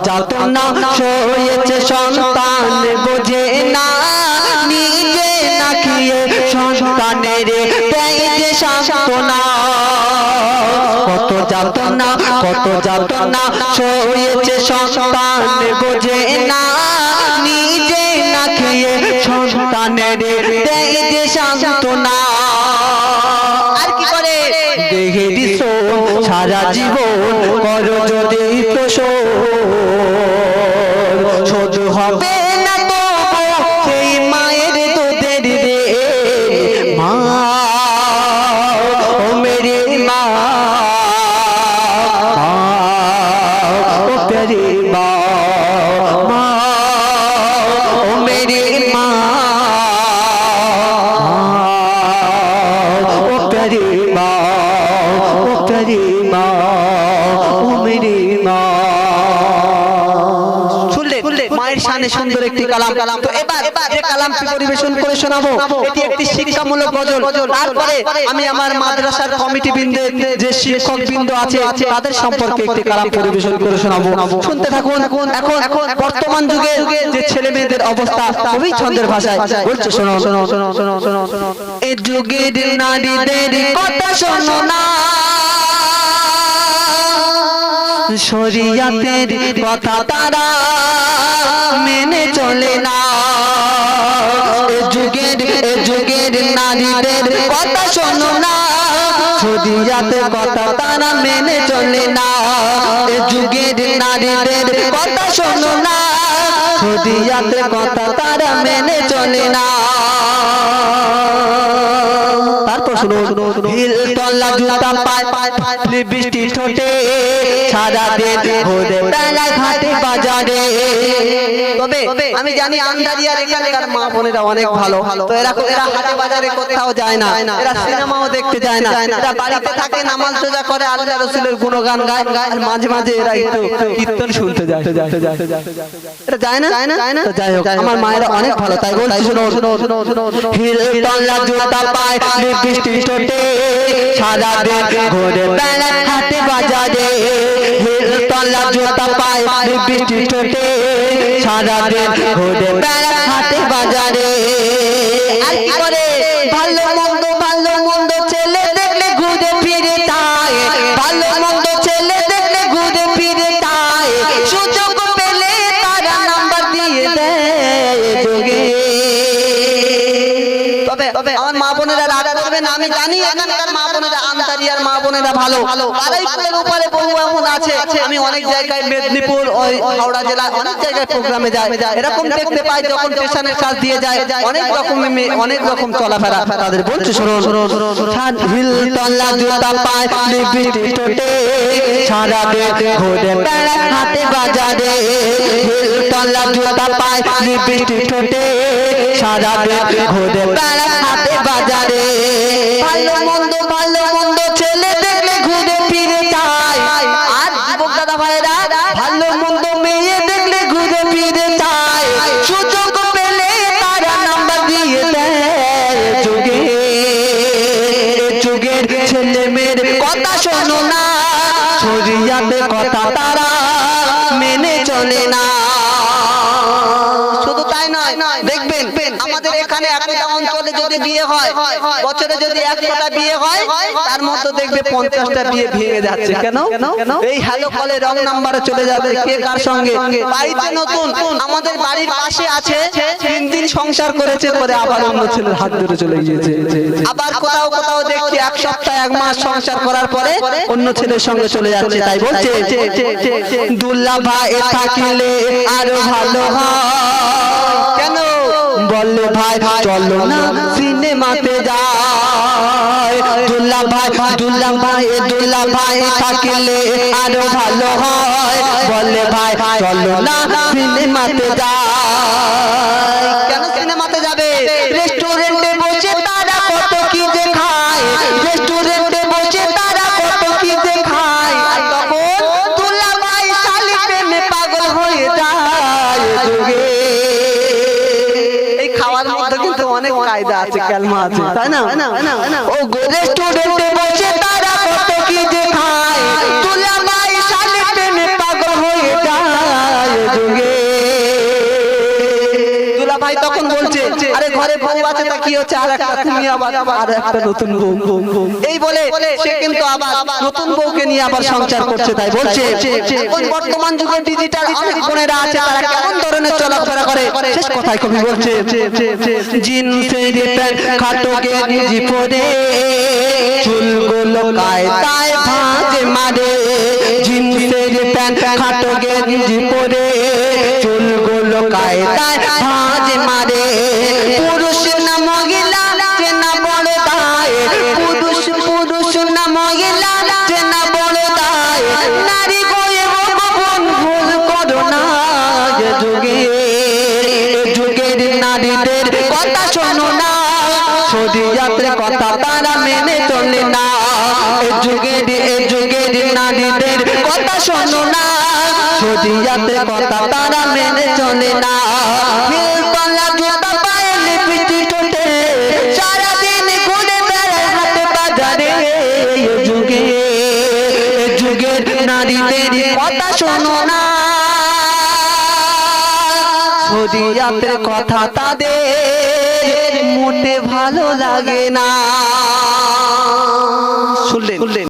যাতনা সয়েছে সন্তান বোঝে না নিজে না খেয়ে সন্তানের দেয় যে সান্ত্বনা কত যাতনা সয়েছে সন্তান বোঝে না নিজে না খেয়ে সন্তানের দেয় যে সান্ত্বনা আর কি করে দেহে দিস সারা জীবন করো যদি শোধ হবে না তো সেই মায়ের দুধের রে মা ও মেরে মা ও প্যারে মা ও মেরে মা ও প্যারে মা ও প্যারে মা ও মেরে মা মায়ের শানে সুন্দর একটি কালাম তো এবার যে কালামটি পরিবেশন করে শোনাবো এটি একটি শিক্ষামূলক গজল তারপরে আমি আমার মাদ্রাসার কমিটি বৃন্দের যে শিক্ষক বৃন্দ আছে তাদের সম্পর্কে একটি কালাম পরিবেশন করে শোনাবো শুনতে থাকুন এখন বর্তমান যুগে যে ছেলে মেয়েদের অবস্থা খুবই ছন্দের ভাষায় বলছে শোনো এই যুগের নারীদের কথা শোনো না শরিয়াতের কথা তারা মেনে চলে না যুগের নারীদের কথা শোনো না শরিয়াতের কথা তারা মেনে চলে না যুগের নারীদের কথা শোনো না শরিয়াতের কথা তারা মেনে চলে না তারপর শুনো হিল তলা জুতা পায় বৃষ্টি ঠোঁটে সারা দিন ঘুরে বেলা ঘাটে বাজারে তবে আমি জানি আন্দারিয়ার এখানকার মা বোনেরা অনেক ভালো তো এরা হাটে বাজারে কোথাও যায় না এরা সিনেমাও দেখতে যায় না এরা বাড়িতে থাকে নামাজ রোজা করে আল্লাহ রাসূলের গুণগান গায় আর মাঝে মাঝে এরা একটু কীর্তন শুনতে যায় এটা যায় না তো যাই হোক আমার মায়েরা অনেক ভালো তাই বলছি শোনো হিল তলা জুতা পায় বৃষ্টি ঠোঁটে সারা দিন ঘুরে বেলা হাটে বাজারে হিল তলা জুতা পায় বৃষ্টি ঠোঁটে সারা দিন ঘুরে বেলা হাটে বাজারে আর কি করে ভালো মন্দ ছেলে দেখলে ঘুরে ফিরে তাই ভালো মন্দ ছেলে দেখলে ঘুরে ফিরে তাই সুযোগ পেলে তারা নাম্বার দিয়ে দেয় যোগে তবে আমার মা বোনেরা রাগ করবেন আমি জানি এখানকার মা বোনেরা আন্দারিয়ার মা বোনেরা ভালো আড়াইপুরের উপরে বহু এমন আছে আমি অনেক জায়গায় মেদিনীপুর ওই হাওড়া জেলা অনেক জায়গায় প্রোগ্রামে যাই এরকম দেখতে পাই যখন স্টেশনের কাজ দিয়ে যায় অনেক রকম চলাফেরা তাদের বলছে শোনো হিল তলা জুতা পায় বৃষ্টি ঠোঁটে সারা দিন ঘুরে বেলা হাটে বাজারে হিল তলা জুতা পায় বৃষ্টি ঠোঁটে সারা দিন ঘুরে বেলা হাটে বাজারে ভালো মন্দ ছেলে দেখলে ঘুরে ফিরে যায় আর যুবক দাদা ভাইরা ভালো মন্দ মেয়ে দেখলে ঘুরে ফিরে যায় সুযোগ পেলে তারা নাম্বার দিয়ে দেয় যুগের ছেলে মেয়ের কথা শোনো না শরিয়াতের কথা তারা মেনে চলে না শুধু তাই নয় দেখবেন আমাদের এখানে একটা অঞ্চলে যদি বিয়ে হয় বছরে যদি 100টা বিয়ে হয় তার মধ্যে দেখবে 50টা বিয়ে ভেঙে যাচ্ছে কেন এই হ্যালো কলে রং নাম্বারে চলে যাবে কে কার সঙ্গে বাড়িতে নতুন আমাদের বাড়ির পাশে আছে 3 দিন সংসার করেছে পরে আবার অন্য ছেলের হাত ধরে চলে গিয়েছে আবার কোথাও দেখছি 1 সপ্তাহ 1 মাস সংসার করার পরে অন্য ছেলের সঙ্গে চলে যাচ্ছে তাই বলছে দুল্লা ভাই থাকিলে আরো ভালো হয় কেন বললো ভাই চলো না সিনেমাতে যাই দুল্লা ভাই থাকিলে আরো ভালো হয় বলে ভাই চলো না সিনেমাতে যাই কেন সিনেমাতে যাবে রেস্টুরেন্টে বসে তারা কত কি যে খায় রেস্টুরেন্টে বসে তারা কত কি যে খায় আর তখন দুল্লা ভাই শালি প্রেমে পাগল হয়ে যায় যুগে এই খাওয়ার মধ্যে কিন্তু অনেক কায়দা আছে কালমা আছে তাই না ও রেস্টুরেন্টে বসে তারা কত কি যে খায় দুল্লা ভাই শালি প্রেমে পাগল হয়ে যায় তখন বলছে আরে ঘরে বউ আছে তা কি হচ্ছে আর একটা তুমি আবার আর একটা নতুন বউ এই বলে সে কিন্তু আবার নতুন বউকে নিয়ে আবার সংসার করছে তাই বলছে এখন বর্তমান যুগে ডিজিটাল অনেক বোনেরা আছে তারা কেমন ধরনের চলাফেরা করে শেষ কথায় কবি বলছে জিন্সের প্যান্ট খাটো গেঞ্জি পরে চুলগুলো কায়দায় ভাঁজ মারে জিন্সের প্যান্ট খাটো গেঞ্জি পরে চুলগুলো কায়দায় ভাঁজ মারে পুরুষ না মহিলা চেনা বড় দায় পুরুষ না মহিলা চেনা বড় দায় নারী গয়ে ভগবান ভুল করো না যুগের নারীদের কথা শোনো না শরীয়তের কথা তারা মেনে চলে না যুগের নারীদের কথা শোনো না শরীয়তের কথা তারা মেনে চলে না হিলতলা জুতা পায়ে লিপস্টিক ঠোঁটে সারাদিন ঘুরে বেড়ায় হাটে বাজারে যুগের নারীদের কথা শোনো না শরীয়তের কথা তাদের মোটে ভালো লাগে না শুনলেন